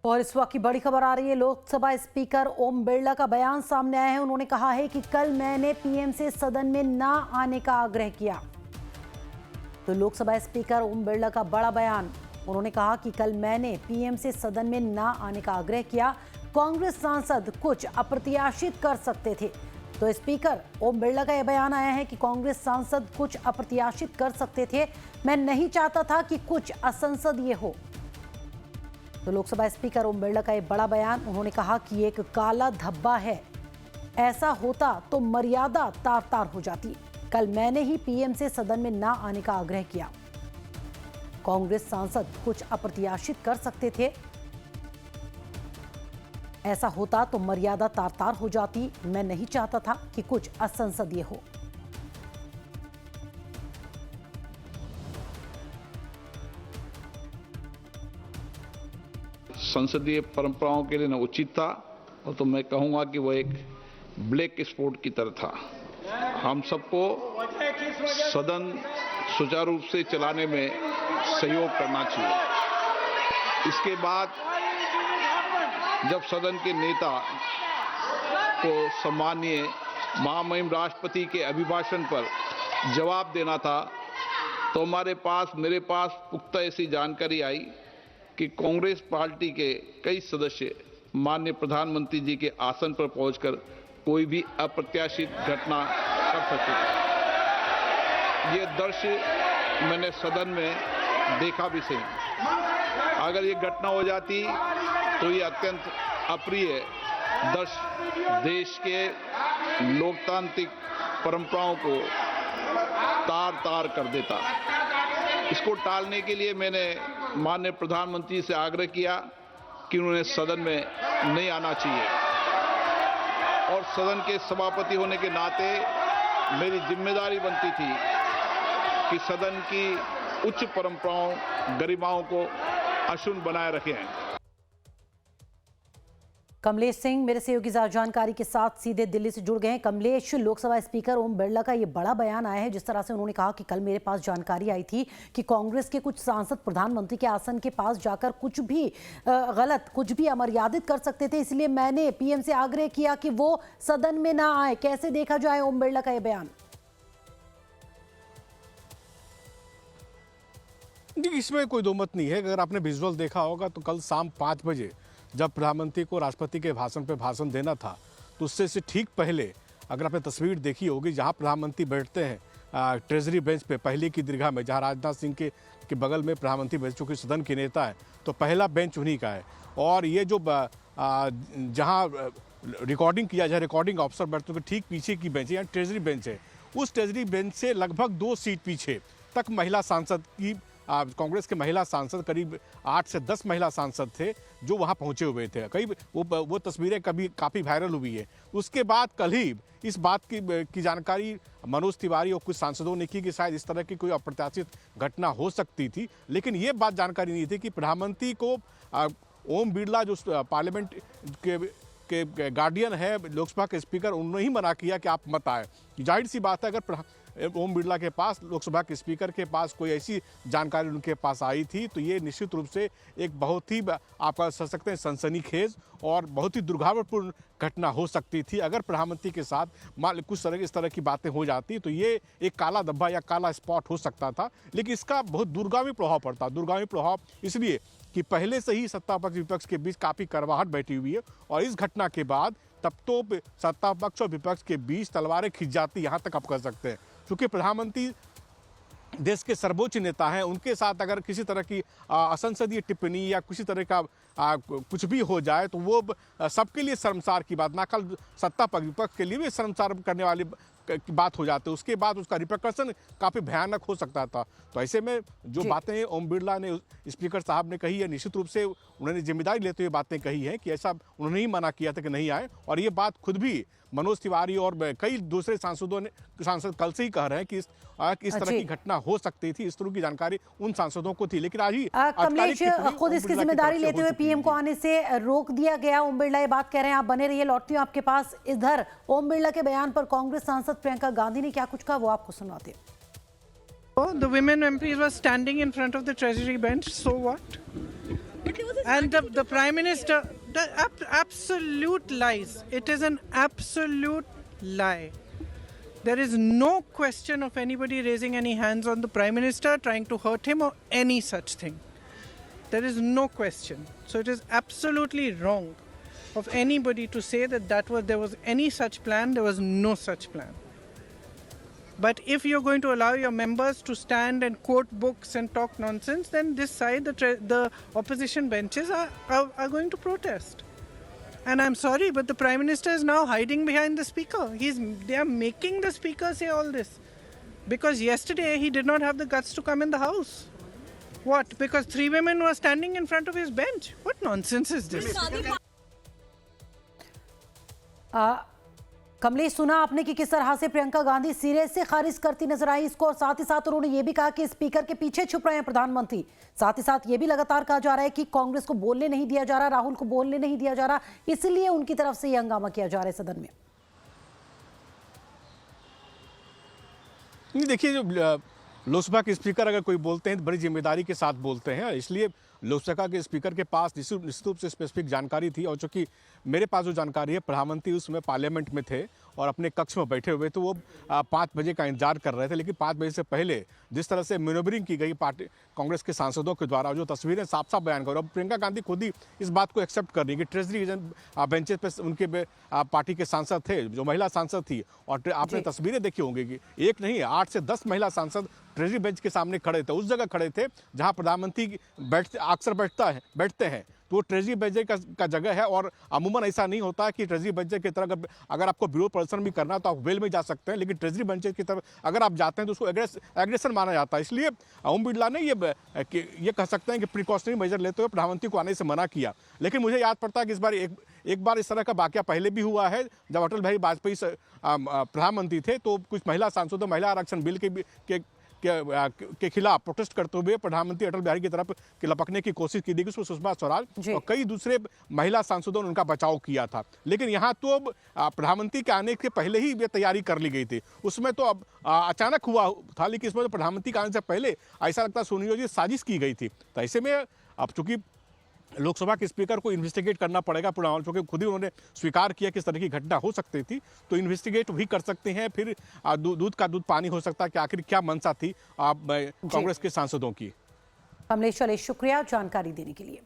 और इस वक्त की बड़ी खबर आ रही है। लोकसभा स्पीकर ओम बिरला का बयान सामने आया है। उन्होंने कहा है कि कल मैंने पीएम से सदन में ना आने का आग्रह किया। तो लोकसभा स्पीकर ओम बिरला का बड़ा बयान। उन्होंने कहा कि कल मैंने पीएम से सदन में ना आने का आग्रह किया। कांग्रेस सांसद कुछ अप्रत्याशित कर सकते थे। तो स्पीकर ओम बिरला का यह बयान आया है कि कांग्रेस सांसद कुछ अप्रत्याशित कर सकते थे। मैं नहीं चाहता था कि कुछ असंसदीय हो। तो लोकसभा स्पीकर ओम बिरला का यह बड़ा बयान। उन्होंने कहा कि एक काला धब्बा है, ऐसा होता तो मर्यादा तार तार हो जाती। कल मैंने ही पीएम से सदन में ना आने का आग्रह किया। कांग्रेस सांसद कुछ अप्रत्याशित कर सकते थे, ऐसा होता तो मर्यादा तार तार हो जाती। मैं नहीं चाहता था कि कुछ असंसदीय हो। संसदीय परंपराओं के लिए न उचित था और तो मैं कहूंगा कि वो एक ब्लैक स्पॉट की तरह था। हम सबको सदन सुचारू रूप से चलाने में सहयोग करना चाहिए। इसके बाद जब सदन के नेता को सम्माननीय महामहिम राष्ट्रपति के अभिभाषण पर जवाब देना था, तो मेरे पास पुख्ता ऐसी जानकारी आई कि कांग्रेस पार्टी के कई सदस्य माननीय प्रधानमंत्री जी के आसन पर पहुंचकर कोई भी अप्रत्याशित घटना कर सकते थे। ये दृश्य मैंने सदन में देखा भी सही। अगर ये घटना हो जाती तो ये अत्यंत अप्रिय दृश्य देश के लोकतांत्रिक परंपराओं को तार तार कर देता। इसको टालने के लिए मैंने माननीय प्रधानमंत्री से आग्रह किया कि उन्हें सदन में नहीं आना चाहिए और सदन के सभापति होने के नाते मेरी जिम्मेदारी बनती थी कि सदन की उच्च परंपराओं, गरिमाओं को अक्षुण्ण बनाए रखें। कमलेश सिंह मेरे सहयोगी जानकारी के साथ सीधे दिल्ली से जुड़ गए हैं। कमलेश, लोकसभा स्पीकर ओम बिरला का ये बड़ा बयान आया है। जिस तरह से उन्होंने कहा कि कल मेरे पास जानकारी आई थी कि कांग्रेस के कुछ सांसद प्रधानमंत्री के आसन के पास जाकर कुछ भी गलत, कुछ भी अमर्यादित कर सकते थे, इसलिए मैंने पीएम से आग्रह किया कि वो सदन में ना आए। कैसे देखा जाए ओम बिरला का यह बयान? इसमें कोई दो मत नहीं है। अगर आपने विजुअल देखा होगा तो कल शाम 5 बजे जब प्रधानमंत्री को राष्ट्रपति के भाषण पे भाषण देना था, तो उससे से ठीक पहले अगर आपने तस्वीर देखी होगी जहां प्रधानमंत्री बैठते हैं ट्रेजरी बेंच पे, पहले की दीर्घा में, जहां राजनाथ सिंह के बगल में प्रधानमंत्री बैठ चुके सदन के नेता है, तो पहला बेंच उन्हीं का है। और ये जो जहाँ रिकॉर्डिंग किया जाए, रिकॉर्डिंग ऑफिसर बैठते हुए ठीक पीछे की बेंच है, यहाँ ट्रेजरी बेंच है। उस ट्रेजरी बेंच से लगभग 2 सीट पीछे तक महिला सांसद की कांग्रेस के महिला सांसद, करीब 8 से 10 महिला सांसद थे जो वहां पहुंचे हुए थे। कई वो तस्वीरें काफ़ी वायरल हुई है। उसके बाद कल ही इस बात की जानकारी मनोज तिवारी और कुछ सांसदों ने की कि शायद इस तरह की कोई अप्रत्याशित घटना हो सकती थी, लेकिन ये बात जानकारी नहीं थी कि प्रधानमंत्री को ओम बिरला जो पार्लियामेंट के गार्डियन है, लोकसभा के स्पीकर, उन्होंने ही मना किया कि आप मत आए। जाहिर सी बात है, अगर ओम बिरला के पास, लोकसभा के स्पीकर के पास कोई ऐसी जानकारी उनके पास आई थी, तो ये निश्चित रूप से एक बहुत ही, आप कह सकते हैं, सनसनीखेज और बहुत ही दुर्भावनापूर्ण घटना हो सकती थी। अगर प्रधानमंत्री के साथ कुछ इस तरह की बातें हो जाती तो ये एक काला धब्बा या काला स्पॉट हो सकता था। लेकिन इसका बहुत दूरगामी प्रभाव पड़ता। दूरगामी प्रभाव इसलिए कि पहले से ही सत्ता पक्ष विपक्ष के बीच काफ़ी कड़वाहट बैठी हुई है, और इस घटना के बाद तब तो सत्ता पक्ष और विपक्ष के बीच तलवारें खिंच जाती, यहाँ तक आप कह सकते हैं। क्योंकि प्रधानमंत्री देश के सर्वोच्च नेता हैं, उनके साथ अगर किसी तरह की असंसदीय टिप्पणी या किसी तरह का कुछ भी हो जाए तो वो सबके लिए शर्मसार की बात, ना कल सत्ता पक्ष विपक्ष के लिए भी शर्मसार करने वाली की बात हो जाती है। उसके बाद उसका रिpercussion काफ़ी भयानक हो सकता था। तो ऐसे में जो बातें ओम बिरला ने, स्पीकर साहब ने कही है, निश्चित रूप से उन्होंने जिम्मेदारी लेते हुए बातें कही हैं कि ऐसा उन्होंने ही मना किया था कि नहीं आए। और ये बात खुद भी मनोज तिवारी और कई दूसरे सांसद कल से ही कह रहे हैं कि इस तरह की घटना हो सकती थी। इस तरह की जानकारी उन सांसदों को थी, लेकिन आज ही कमलेश, खुद इसकी जिम्मेदारी लेते हुए पीएम को आने से रोक दिया गया। ओम बिरला ये बात कह रहे हैं। आप बने रहिए, लौटती हूँ आपके पास। इधर ओम बिरला के बयान पर कांग्रेस सांसद प्रियंका गांधी ने क्या कुछ कहा, वो आपको सुनाते हैं। The women MPs were standing in front of the treasury bench, so what? And the Prime Minister, absolute lies. It is an absolute lie. There is no question of anybody raising any hands on the Prime Minister, trying to hurt him or any such thing. There is no question. So it is absolutely wrong of anybody to say that there was any such plan. There was no such plan. But if you're going to allow your members to stand and quote books and talk nonsense, then this side, the opposition benches are going to protest. And I'm sorry, but the Prime Minister is now hiding behind the Speaker. They are making the Speaker say all this. Because yesterday he did not have the guts to come in the House. What? Because 3 women were standing in front of his bench? What nonsense is this? Kamlesh, सुना आपने कि किस तरह से प्रियंका गांधी सिरे से खारिज करती नजर आई इसको, और साथ ही साथ उन्होंने ये भी कहा कि स्पीकर के पीछे छुप रहे हैं प्रधानमंत्री। साथ ही साथ ये भी लगातार कहा जा रहा है कि कांग्रेस को बोलने नहीं दिया जा रहा, राहुल को बोलने नहीं दिया जा रहा, इसलिए उनकी तरफ से ये हंगामा किया जा रहा है सदन में। देखिए, जो लोकसभा के स्पीकर अगर कोई बोलते हैं तो बड़ी जिम्मेदारी के साथ बोलते हैं, इसलिए लोकसभा के स्पीकर के पास निश्चित रूप से स्पेसिफिक जानकारी थी। और चूंकि मेरे पास जो जानकारी है, प्रधानमंत्री उस समय पार्लियामेंट में थे और अपने कक्ष में बैठे हुए, तो वो 5 बजे का इंतजार कर रहे थे। लेकिन 5 बजे से पहले जिस तरह से मैनूवरिंग की गई पार्टी कांग्रेस के सांसदों के द्वारा, जो तस्वीरें साफ साफ बयान कर, अब प्रियंका गांधी खुद ही इस बात को एक्सेप्ट कर रही है कि ट्रेजरी बेंचेस पे उनके पार्टी के सांसद थे, जो महिला सांसद थी। और आपने तस्वीरें देखी होंगी कि एक नहीं 8 से 10 महिला सांसद ट्रेजरी बेंच के सामने खड़े थे, उस जगह खड़े थे जहां प्रधानमंत्री अक्सर बैठते हैं। तो वो ट्रेजरी बेंच का जगह है, और अमूमन ऐसा नहीं होता कि ट्रेजरी बेंच की तरफ अगर आपको विरोध प्रदर्शन भी करना तो आप वेल में जा सकते हैं, लेकिन ट्रेजरी बेंच की तरफ अगर आप जाते हैं तो उसको एग्रेशन माना जाता है। इसलिए ओम बिरला ने ये कह सकते हैं कि प्रिकॉशनरी मेजर लेते हुए प्रधानमंत्री को आने से मना किया। लेकिन मुझे याद पड़ता है कि इस बार एक बार इस तरह का वाकया पहले भी हुआ है, जब अटल बिहारी वाजपेयी प्रधानमंत्री थे, तो कुछ महिला सांसदों महिला आरक्षण बिल के खिलाफ प्रोटेस्ट करते हुए प्रधानमंत्री अटल बिहारी की तरफ लपकने की कोशिश की गई, उसमें सुषमा स्वराज और कई दूसरे महिला सांसदों ने उनका बचाव किया था। लेकिन यहाँ तो प्रधानमंत्री के आने के पहले ही ये तैयारी कर ली गई थी। उसमें तो अब अचानक हुआ था, लेकिन इसमें तो प्रधानमंत्री के आने से पहले ऐसा लगता है सुनियोजित साजिश की गई थी। तो ऐसे में अब चूंकि लोकसभा के स्पीकर को इन्वेस्टिगेट करना पड़ेगा पूरा, क्योंकि खुद ही उन्होंने स्वीकार किया कि इस तरह की घटना हो सकती थी, तो इन्वेस्टिगेट भी कर सकते हैं। फिर दूध का दूध पानी हो सकता है कि आखिर क्या मंशा थी कांग्रेस के सांसदों की। कमलेश, शुक्रिया जानकारी देने के लिए।